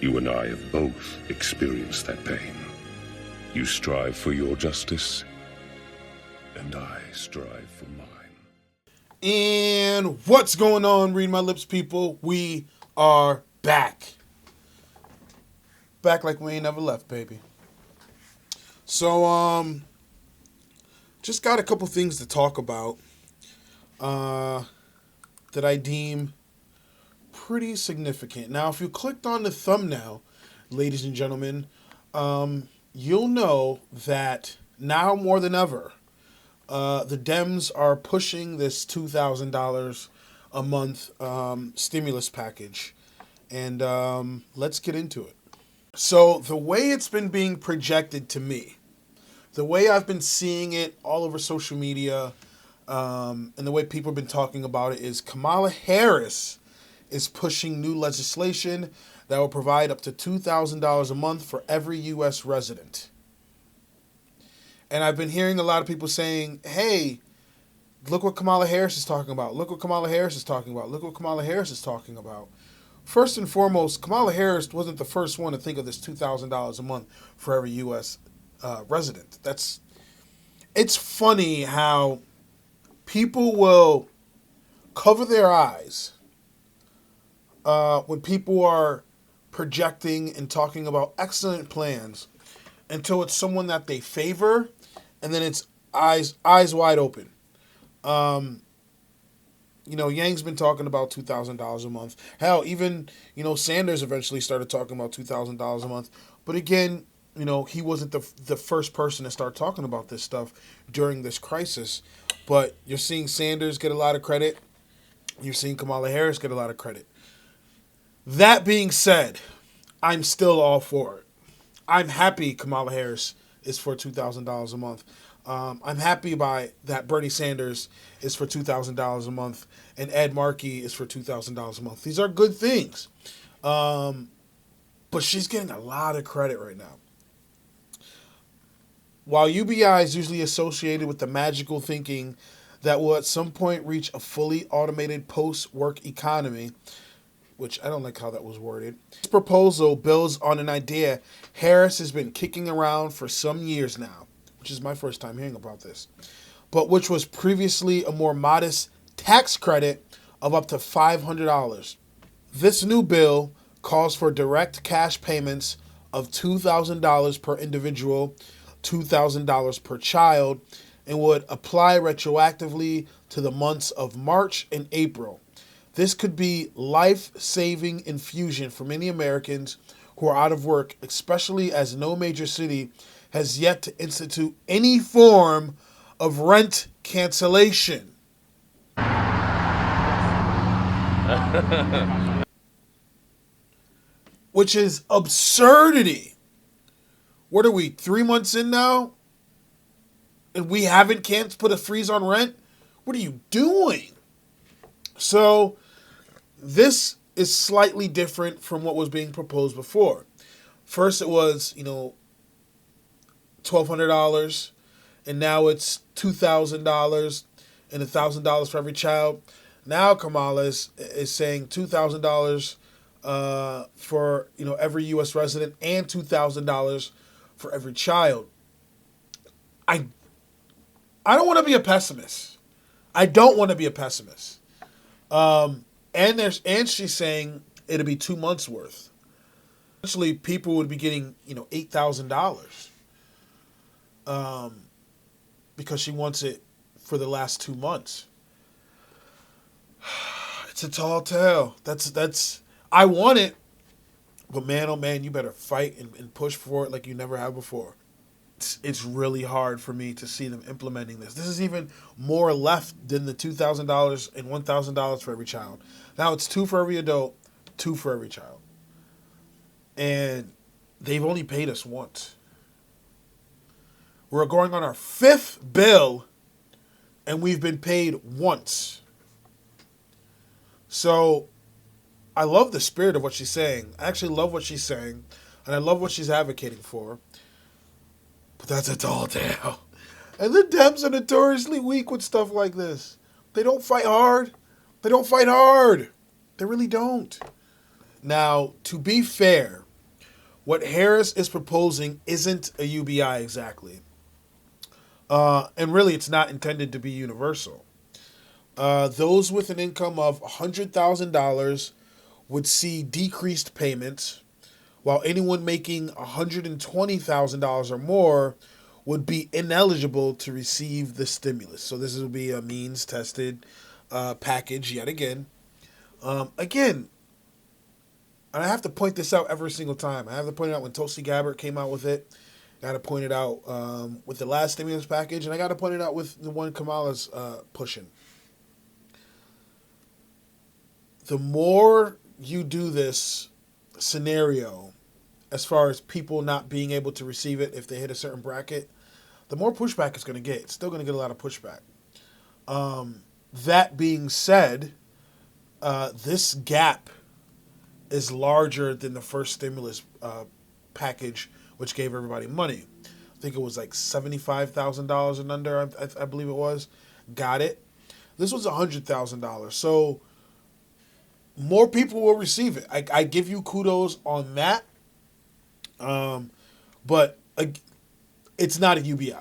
You and I have both experienced that pain. You strive for your justice, and I strive for mine. And what's going on, Read My Lips people? We are back. Back like we ain't never left, baby. So, just got a couple things to talk about that I deem pretty significant. Now, if you clicked on the thumbnail, ladies and gentlemen, you'll know that now more than ever, the Dems are pushing this $2,000 a month stimulus package. And let's get into it. So the way it's been being projected to me, the way I've been seeing it all over social media, and the way people have been talking about it is Kamala Harris is pushing new legislation that will provide up to $2,000 a month for every U.S. resident. And I've been hearing a lot of people saying, hey, look what Kamala Harris is talking about. Look what Kamala Harris is talking about. Look what Kamala Harris is talking about. First and foremost, Kamala Harris wasn't the first one to think of this $2,000 a month for every U.S. Resident. It's funny how people will cover their eyes when people are projecting and talking about excellent plans until it's someone that they favor, and then it's eyes wide open. Yang's been talking about $2,000 a month. Hell, even, Sanders eventually started talking about $2,000 a month. But again, he wasn't the first person to start talking about this stuff during this crisis. But you're seeing Sanders get a lot of credit. You're seeing Kamala Harris get a lot of credit. That being said, I'm still all for it. I'm happy Kamala Harris is for $2,000 a month. I'm happy by that Bernie Sanders is for $2,000 a month and Ed Markey is for $2,000 a month. These are good things. But she's getting a lot of credit right now. While UBI is usually associated with the magical thinking that will at some point reach a fully automated post-work economy, which I don't like how that was worded. This proposal builds on an idea Harris has been kicking around for some years now, which is my first time hearing about this, but which was previously a more modest tax credit of up to $500. This new bill calls for direct cash payments of $2,000 per individual, $2,000 per child, and would apply retroactively to the months of March and April. This could be life-saving infusion for many Americans who are out of work, especially as no major city has yet to institute any form of rent cancellation. Which is absurdity. What are we, 3 months in now? And we can't put a freeze on rent? What are you doing? So this is slightly different from what was being proposed before. First it was, $1,200, and now it's $2,000 and $1,000 for every child. Now Kamala is saying $2,000 for every U.S. resident and $2,000 for every child. I don't want to be a pessimist. And she's saying it'll be 2 months worth. Actually, people would be getting $8,000 because she wants it for the last 2 months. It's a tall tale. I want it, but man, oh man, you better fight and push for it like you never have before. It's really hard for me to see them implementing this. This is even more left than the $2,000 and $1,000 for every child. Now it's $2 for every adult, $2 for every child. And they've only paid us once. We're going on our 5th bill, and we've been paid once. So I love the spirit of what she's saying. I actually love what she's saying, and I love what she's advocating for. But that's a tall tale. And the Dems are notoriously weak with stuff like this. They don't fight hard. They really don't. Now, to be fair, what Harris is proposing isn't a UBI exactly. And really, it's not intended to be universal. Those with an income of $100,000 would see decreased payments, while anyone making $120,000 or more would be ineligible to receive the stimulus. So this will be a means-tested package yet again. Again, and I have to point this out every single time. I have to point it out when Tulsi Gabbard came out with it. I got to point it out with the last stimulus package, and I got to point it out with the one Kamala's pushing. The more you do this scenario, as far as people not being able to receive it if they hit a certain bracket, the more pushback it's going to get. It's still going to get a lot of pushback. That being said, this gap is larger than the first stimulus package, which gave everybody money. I think it was like $75,000 and under, I believe it was. Got it. This was $100,000. So more people will receive it. I give you kudos on that. But it's not a UBI.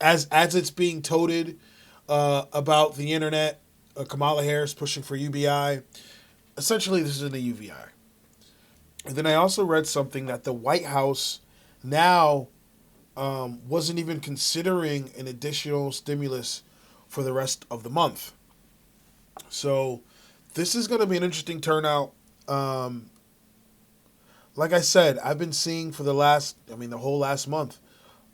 As it's being touted about the internet, Kamala Harris pushing for UBI, essentially this isn't a UBI. And then I also read something that the White House now wasn't even considering an additional stimulus for the rest of the month. So this is going to be an interesting turnout. Like I said, I've been seeing for the whole last month,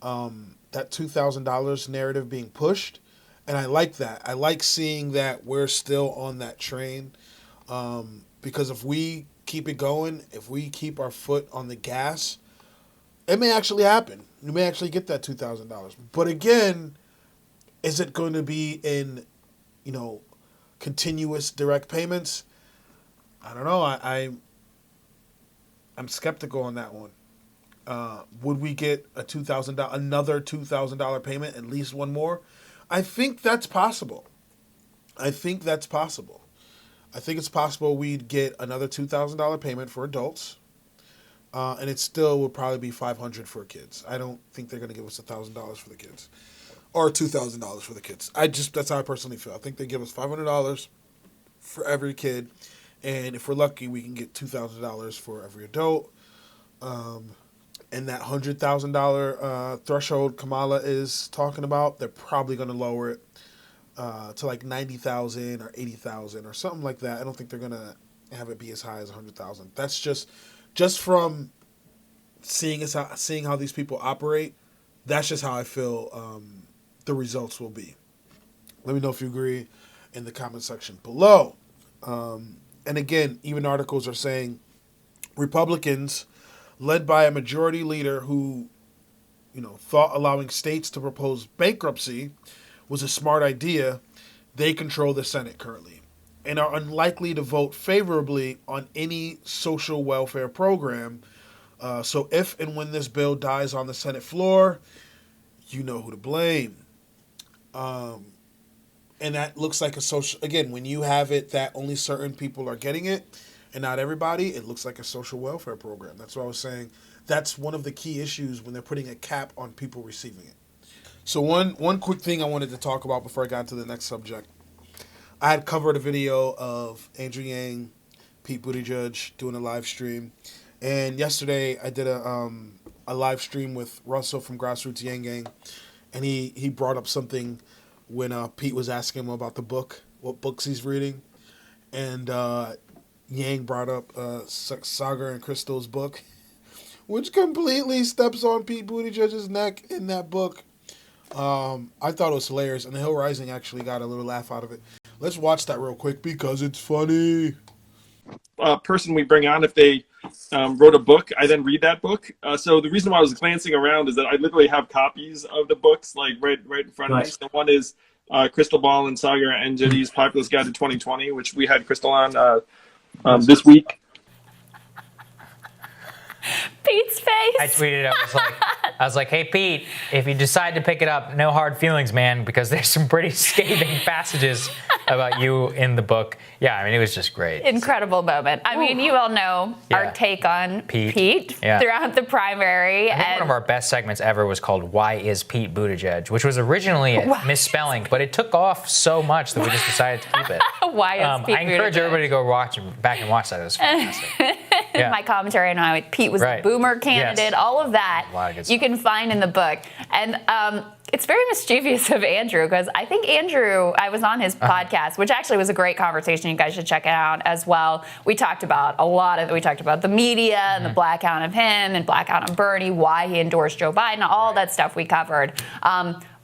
that $2,000 narrative being pushed. And I like that. I like seeing that we're still on that train. Because if we keep it going, if we keep our foot on the gas, it may actually happen. You may actually get that $2,000. But again, is it going to be in, continuous direct payments? I don't know. I'm skeptical on that one. Would we get another $2,000 payment, at least one more? I think that's possible. I think it's possible we'd get another $2,000 payment for adults, and it still would probably be $500 for kids. I don't think they're going to give us $1,000 for the kids, or $2,000 for the kids. That's how I personally feel. I think they give us $500 for every kid, and if we're lucky, we can get $2,000 for every adult. And that $100,000 threshold Kamala is talking about, they're probably going to lower it to like $90,000 or $80,000 or something like that. I don't think they're going to have it be as high as $100,000. That's just from seeing how these people operate. That's just how I feel the results will be. Let me know if you agree in the comment section below. And again, even articles are saying Republicans, led by a majority leader who, thought allowing states to propose bankruptcy was a smart idea, they control the Senate currently and are unlikely to vote favorably on any social welfare program. So if and when this bill dies on the Senate floor, you know who to blame. And that looks like when you have it that only certain people are getting it and not everybody, it looks like a social welfare program. That's what I was saying. That's one of the key issues when they're putting a cap on people receiving it. So one quick thing I wanted to talk about before I got into the next subject. I had covered a video of Andrew Yang, Pete Buttigieg doing a live stream. And yesterday I did a live stream with Russell from Grassroots Yang Gang. And he brought up something when Pete was asking him about the book, what books he's reading. And Yang brought up Sagar and Crystal's book, which completely steps on Pete Buttigieg's neck in that book. I thought it was hilarious, and The Hill Rising actually got a little laugh out of it. Let's watch that real quick because it's funny. Person we bring on, if they wrote a book, I then read that book. So the reason why I was glancing around is that I literally have copies of the books like right in front of me. So one is Crystal Ball and Sagar and Jetty's Populist Guide to 2020, which we had Crystal on this week. Pete's face. I tweeted, I was like, hey, Pete, if you decide to pick it up, no hard feelings, man, because there's some pretty scathing passages about you in the book. Yeah, I mean, it was just great. Incredible moment. I mean, you all know our take on Pete throughout the primary. I think one of our best segments ever was called "Why is Pete Buttigieg?" which was originally a misspelling, but it took off so much that we just decided to keep it. Why is Pete I encourage Buttigieg? everybody to go back and watch that. It was fantastic. My commentary on how Pete was the boomer candidate, all of that you can find in the book. And it's very mischievous of Andrew, because I think Andrew, I was on his podcast, which actually was a great conversation. You guys should check it out as well. We talked about we talked about the media and the blackout of him and blackout on Bernie, why he endorsed Joe Biden, all that stuff we covered.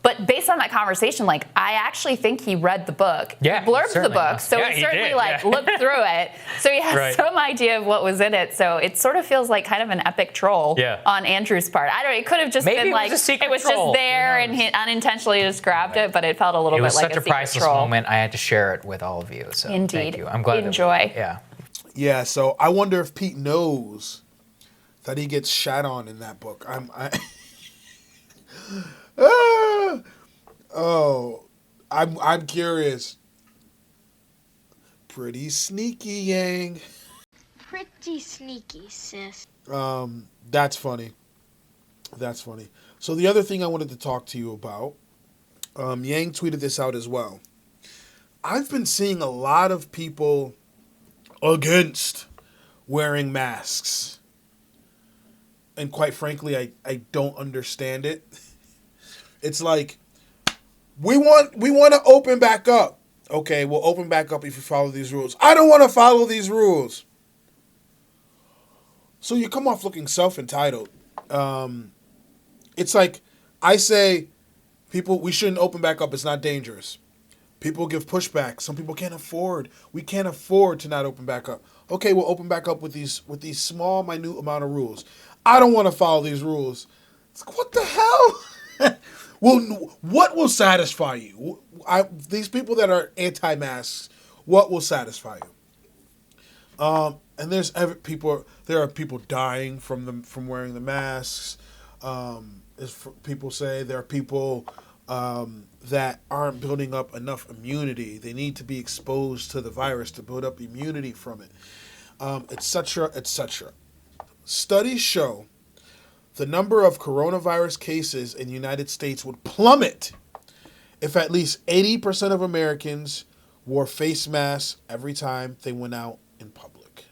But based on that conversation, I actually think he read the book. Yeah, he blurbed the book, so he certainly looked through it. So he has some idea of what was in it. So it sort of feels like kind of an epic troll on Andrew's part. I don't know. It could have just been like it was just there and he unintentionally just grabbed it, but it felt a little bit like a secret troll. It was such a priceless moment. I had to share it with all of you. So Indeed. Thank you. I'm glad. Enjoy. Yeah. So I wonder if Pete knows that he gets shat on in that book. I'm curious. Pretty sneaky, Yang. Pretty sneaky, sis. That's funny. That's funny. So the other thing I wanted to talk to you about, Yang tweeted this out as well. I've been seeing a lot of people against wearing masks. And quite frankly, I don't understand it. It's like, we want to open back up. Okay, we'll open back up if you follow these rules. I don't want to follow these rules. So you come off looking self-entitled. It's like, I say, we shouldn't open back up. It's not dangerous. People give pushback. Some people can't afford. We can't afford to not open back up. Okay, we'll open back up with these small, minute amount of rules. I don't want to follow these rules. It's like, what the hell? Well, what will satisfy you? These people that are anti-masks, what will satisfy you? And there are people dying from wearing the masks. People say there are people that aren't building up enough immunity. They need to be exposed to the virus to build up immunity from it, etc., etc. Studies show the number of coronavirus cases in the United States would plummet if at least 80% of Americans wore face masks every time they went out in public.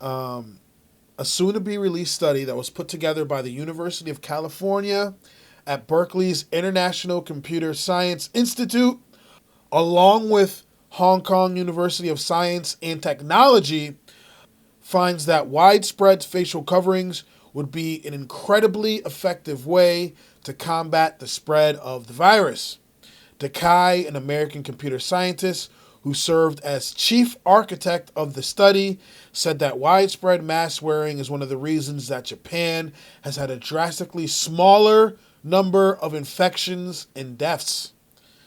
A soon-to-be-released study that was put together by the University of California at Berkeley's International Computer Science Institute, along with Hong Kong University of Science and Technology, finds that widespread facial coverings would be an incredibly effective way to combat the spread of the virus. Dekai, an American computer scientist who served as chief architect of the study, said that widespread mask wearing is one of the reasons that Japan has had a drastically smaller number of infections and deaths.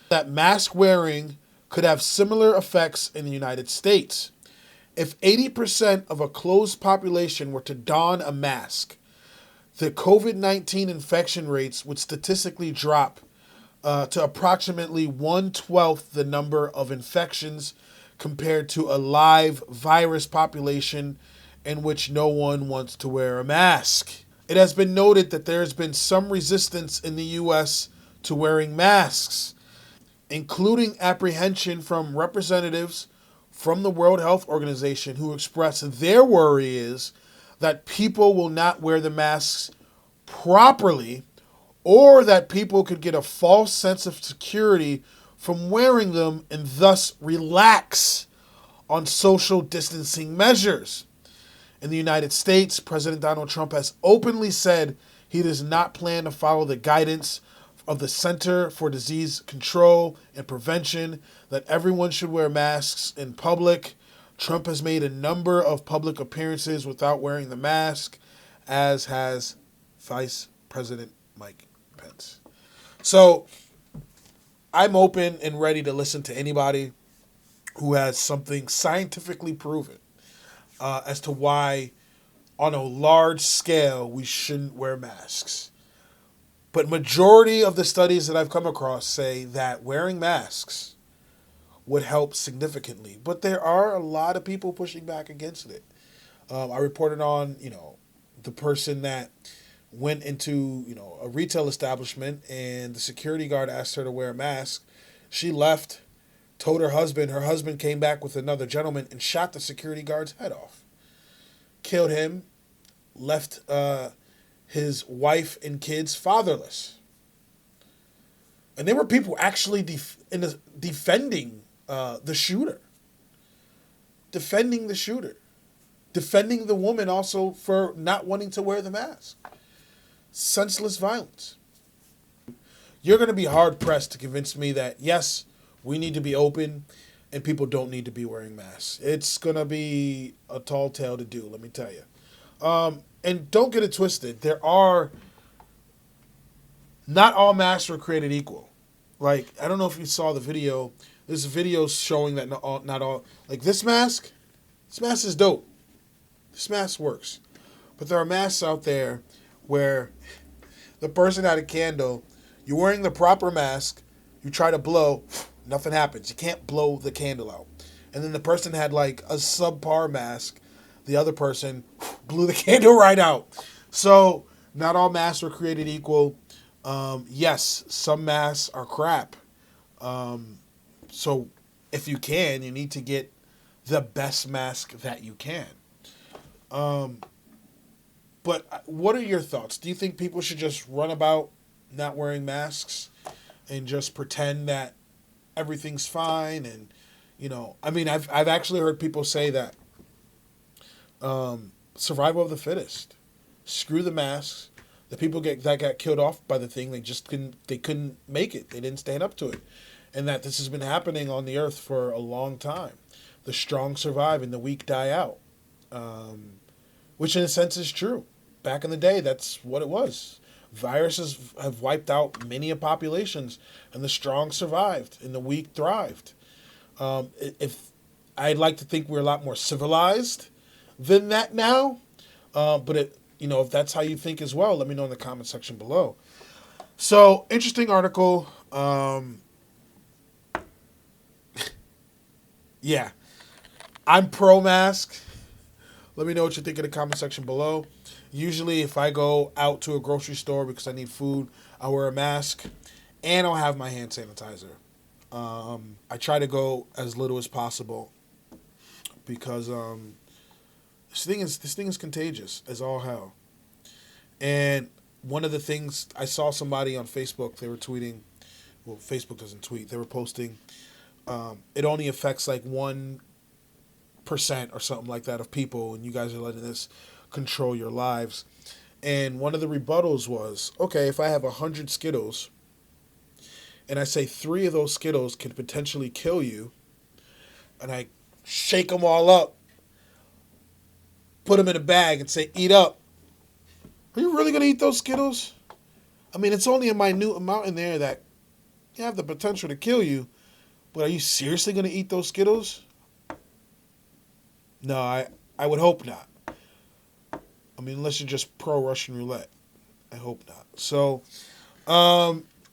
That mask wearing could have similar effects in the United States. If 80% of a closed population were to don a mask, the COVID-19 infection rates would statistically drop to approximately 1/12 the number of infections compared to a live virus population in which no one wants to wear a mask. It has been noted that there has been some resistance in the U.S. to wearing masks, including apprehension from representatives from the World Health Organization who express their worry is that people will not wear the masks properly, or that people could get a false sense of security from wearing them and thus relax on social distancing measures. In the United States, President Donald Trump has openly said he does not plan to follow the guidance of the Center for Disease Control and Prevention that everyone should wear masks in public. Trump has made a number of public appearances without wearing the mask, as has Vice President Mike Pence. So I'm open and ready to listen to anybody who has something scientifically proven as to why on a large scale we shouldn't wear masks. But majority of the studies that I've come across say that wearing masks would help significantly. But there are a lot of people pushing back against it. I reported on, the person that went into, a retail establishment and the security guard asked her to wear a mask. She left, told her husband came back with another gentleman and shot the security guard's head off. Killed him, left his wife and kids fatherless. And there were people actually defending the shooter. Defending the shooter. Defending the woman also for not wanting to wear the mask. Senseless violence. You're going to be hard-pressed to convince me that, yes, we need to be open and people don't need to be wearing masks. It's going to be a tall tale to do, let me tell you. And don't get it twisted. Not all masks were created equal. Like, I don't know if you saw the video. There's a video showing that not all, like this mask is dope. This mask works. But there are masks out there where the person had a candle, you're wearing the proper mask, you try to blow, nothing happens. You can't blow the candle out. And then the person had like a subpar mask, the other person blew the candle right out. So not all masks were created equal. Yes, some masks are crap. So if you can, you need to get the best mask that you can. But what are your thoughts? Do you think people should just run about not wearing masks and just pretend that everything's fine? And, I've actually heard people say that survival of the fittest. Screw the masks. The people that got killed off by the thing, they couldn't make it. They didn't stand up to it. And that this has been happening on the earth for a long time. The strong survive and the weak die out. Which in a sense is true. Back in the day, that's what it was. Viruses have wiped out many populations, and the strong survived, and the weak thrived. If I'd like to think we're a lot more civilized than that now, but if that's how you think as well, let me know in the comment section below. So, interesting article. Yeah, I'm pro-mask. Let me know what you think in the comment section below. Usually, if I go out to a grocery store because I need food, I wear a mask and I'll have my hand sanitizer. I try to go as little as possible because this thing is contagious as all hell. And one of the things, I saw somebody on Facebook, they were tweeting, well, Facebook doesn't tweet, they were posting, it only affects like 1% or something like that of people, and you guys are letting this control your lives. And one of the rebuttals was, okay, if I have 100 Skittles and I say 3 of those Skittles can potentially kill you, and I shake them all up, put them in a bag and say, eat up, are you really going to eat those Skittles? I mean, it's only a minute amount in there that you have the potential to kill you, but are you seriously going to eat those Skittles? No, I would hope not. I mean, unless you're just pro-Russian roulette. I hope not. So,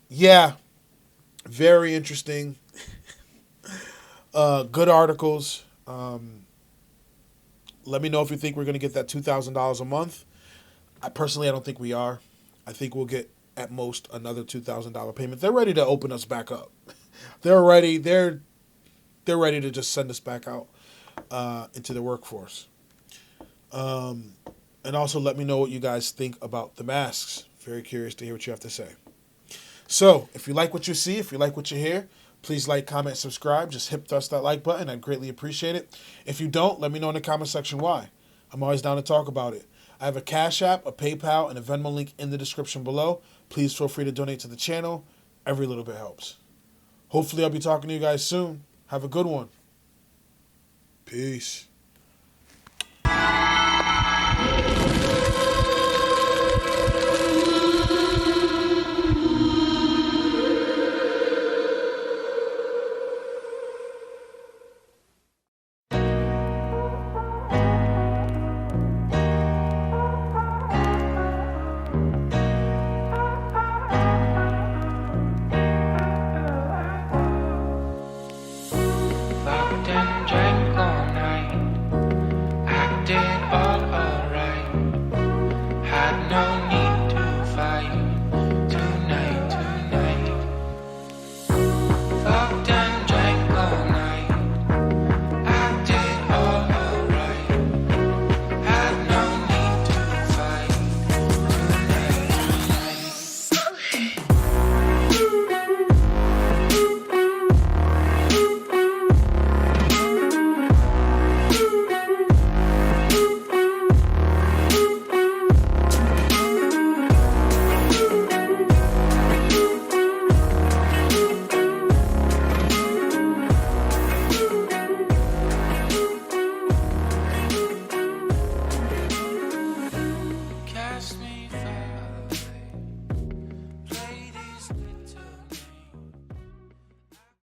yeah, very interesting. Good articles. Let me know if you think we're going to get that $2,000 a month. I don't think we are. I think we'll get at most another $2,000 payment. They're ready to open us back up. They're ready to just send us back out into the workforce. And also let me know what you guys think about the masks. Very curious to hear what you have to say. So, if you like what you see, if you like what you hear, please like, comment, subscribe. Just hit thrust that like button. I'd greatly appreciate it. If you don't, let me know in the comment section why. I'm always down to talk about it. I have a Cash App, a PayPal, and a Venmo link in the description below. Please feel free to donate to the channel. Every little bit helps. Hopefully, I'll be talking to you guys soon. Have a good one. Peace.